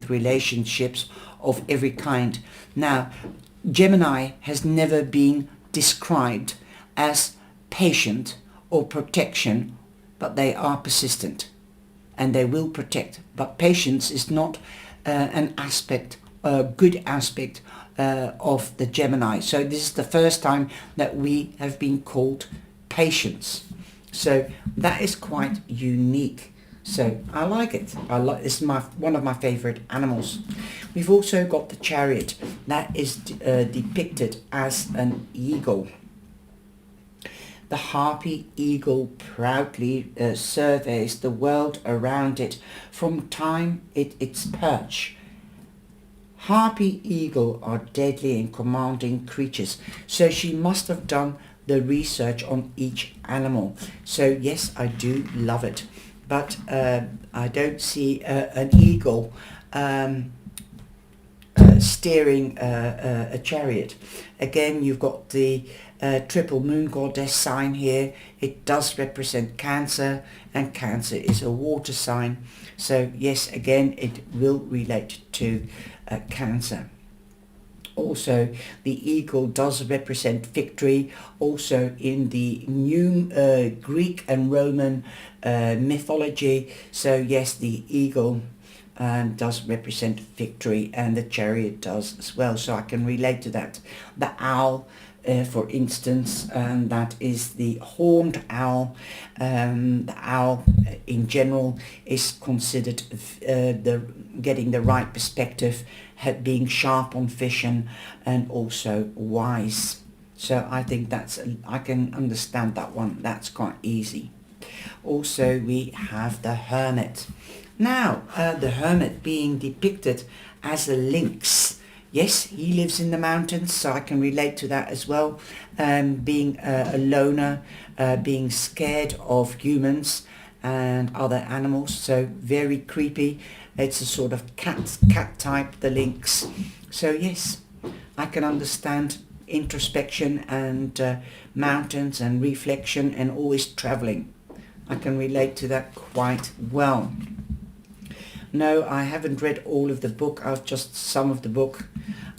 with relationships of every kind. Now, Gemini has never been described as patient or protection, but they are persistent and they will protect. But patience is not an aspect, a good aspect of the Gemini. So this is the first time that we have been called patience. So that is quite unique. So I like it. It's one of my favorite animals. We've also got the Chariot that is depicted as an eagle. The harpy eagle proudly surveys the world around it from time its perch. Harpy eagle are deadly and commanding creatures, so she must have done the research on each animal. So yes, I do love it, but I don't see an eagle steering a chariot. Again, you've got the triple moon goddess sign here. It does represent Cancer, and Cancer is a water sign. So yes, again, it will relate to Cancer. Also, the eagle does represent victory. Also in the new Greek and Roman mythology. So yes, the eagle does represent victory, and the chariot does as well. So I can relate to that. The owl, for instance, that is the horned owl. The owl in general is considered getting the right perspective, being sharp on vision, and also wise. So I think I can understand that one. That's quite easy. Also, we have the hermit. Now, the hermit being depicted as a lynx. Yes, he lives in the mountains, so I can relate to that as well. Being a loner, being scared of humans and other animals, so very creepy. It's a sort of cat type, the lynx. So yes, I can understand introspection and mountains and reflection and always traveling. I can relate to that quite well. No, I haven't read all of the book. I've just some of the book.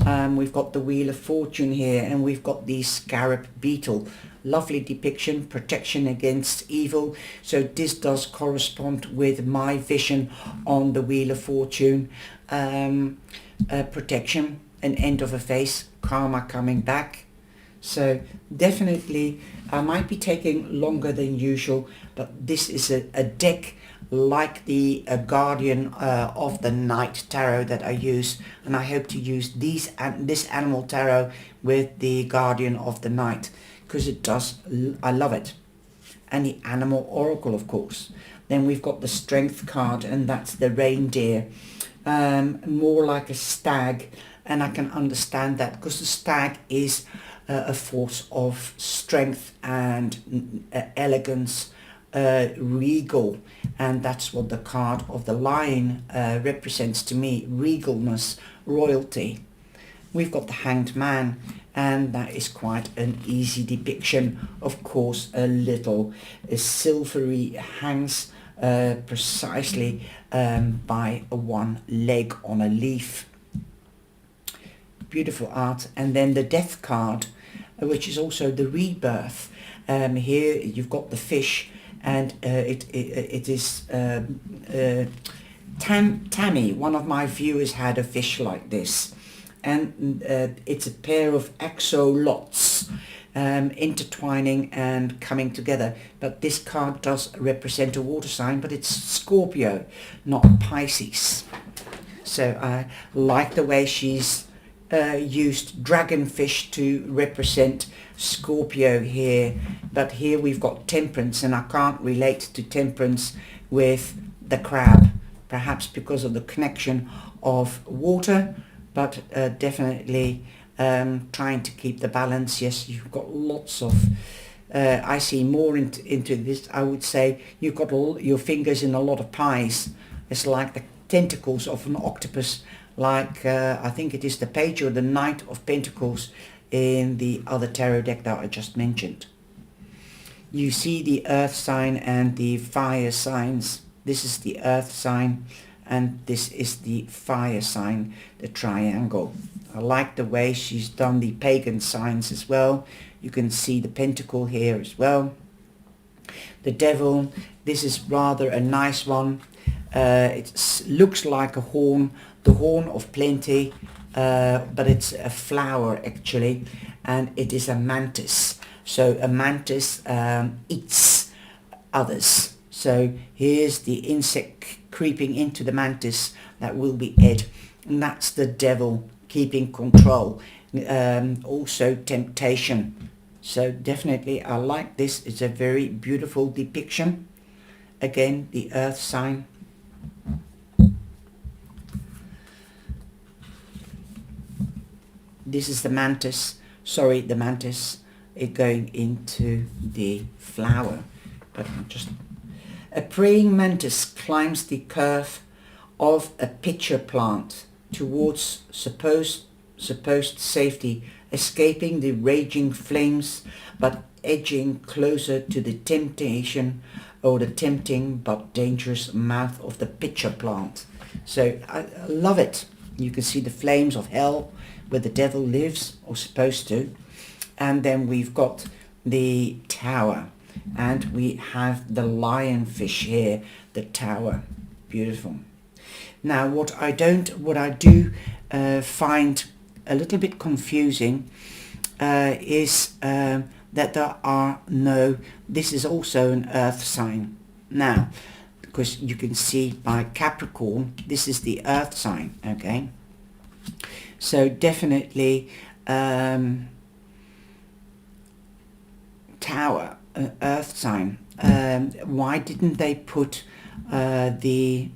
We've got the Wheel of Fortune here, and we've got the scarab beetle. Lovely depiction, protection against evil. So this does correspond with my vision on the Wheel of Fortune. Protection, an end of a phase, karma coming back. So definitely, I might be taking longer than usual, but this is a deck like the Guardian of the Night tarot that I use, and I hope to use this animal tarot with the Guardian of the Night, because I love it. And the animal oracle, of course. Then we've got the strength card, and that's the reindeer, more like a stag, and I can understand that because the stag is a force of strength and elegance, regal, and that's what the card of the lion represents to me: regalness, royalty. We've got the Hanged Man, and that is quite an easy depiction. Of course, a little silvery hangs precisely by one leg on a leaf. Beautiful art. And then the Death card, which is also the rebirth. Here you've got the fish, and it is Tammy, one of my viewers, had a fish like this, and it's a pair of axolots intertwining and coming together. But this card does represent a water sign, but it's Scorpio, not Pisces. So I like the way she's used dragonfish to represent Scorpio here, but here we've got Temperance, and I can't relate to Temperance with the crab, perhaps because of the connection of water, but definitely trying to keep the balance. Yes, you've got lots of I see more into this. I would say you've got all your fingers in a lot of pies. It's like the tentacles of an octopus, like I think it is the Page or the Knight of Pentacles in the other tarot deck that I just mentioned. You see the earth sign and the fire signs. This is the earth sign, and this is the fire sign, the triangle. I like the way she's done the pagan signs as well. You can see the pentacle here as well. The devil, this is rather a nice one. It looks like a horn, the horn of plenty, but it's a flower actually, and it is a mantis. So a mantis eats others. So here's the insect creeping into the mantis that will be ate, and that's the devil keeping control. Also temptation. So definitely I like this. It's a very beautiful depiction. Again, the earth sign. This is the mantis. Sorry, the mantis. It going into the flower. But just a praying mantis climbs the curve of a pitcher plant towards supposed safety, escaping the raging flames, but edging closer to the temptation or the tempting but dangerous mouth of the pitcher plant. So I love it. You can see the flames of hell where the devil lives, or supposed to. And then we've got the tower, and we have the lionfish here, the tower. Beautiful. Now what I do find a little bit confusing is that there are no, this is also an earth sign. Now, because you can see by Capricorn, this is the earth sign, okay? So definitely tower, earth sign. Why didn't they put the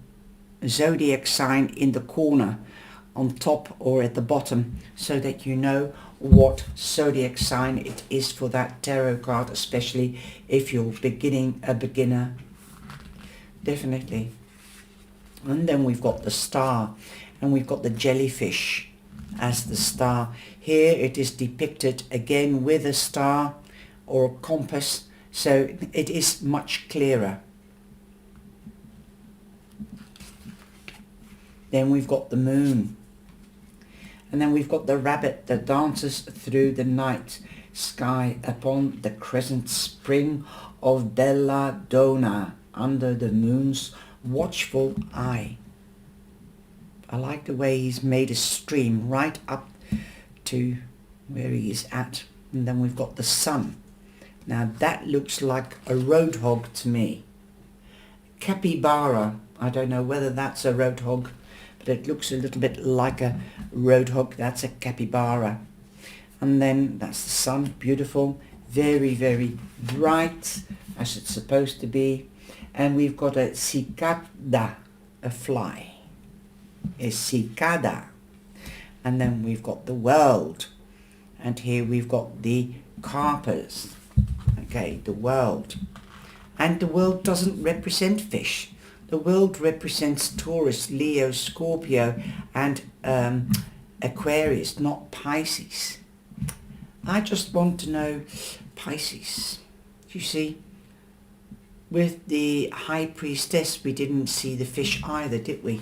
zodiac sign in the corner on top or at the bottom, so that you know what zodiac sign it is for that tarot card, especially if you're a beginner? Definitely. And then we've got the star, and we've got the jellyfish as the star. Here it is depicted again with a star or a compass, so it is much clearer. Then we've got the moon. And then we've got the rabbit that dances through the night sky upon the crescent spring of Belladonna under the moon's watchful eye. I like the way he's made a stream right up to where he is at. And then we've got the sun. Now that looks like a roadhog to me. Capybara, I don't know whether that's a roadhog, but it looks a little bit like a roadhog. That's a capybara. And then that's the sun, beautiful, very, very bright, as it's supposed to be. And we've got a cicada, a fly, a cicada. And then we've got the world. And here we've got the carpers. Okay, the world. And the world doesn't represent fish. The world represents Taurus, Leo, Scorpio, and Aquarius, not Pisces. I just want to know Pisces. You see, with the High Priestess, we didn't see the fish either, did we?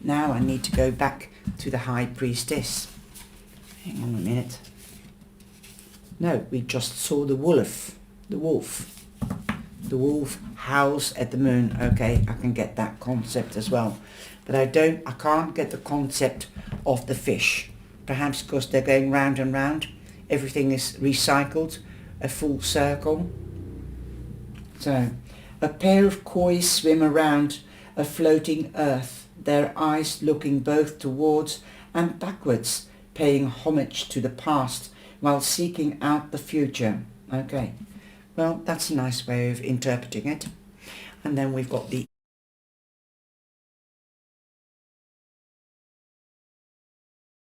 Now I need to go back to the High Priestess. Hang on a minute. No, we just saw the wolf. The wolf. The wolf howls at the moon. Okay, I can get that concept as well. But I can't get the concept of the fish. Perhaps because they're going round and round. Everything is recycled. A full circle. So, a pair of koi swim around a floating earth, their eyes looking both towards and backwards, paying homage to the past while seeking out the future. Okay. Well, that's a nice way of interpreting it. And then we've got the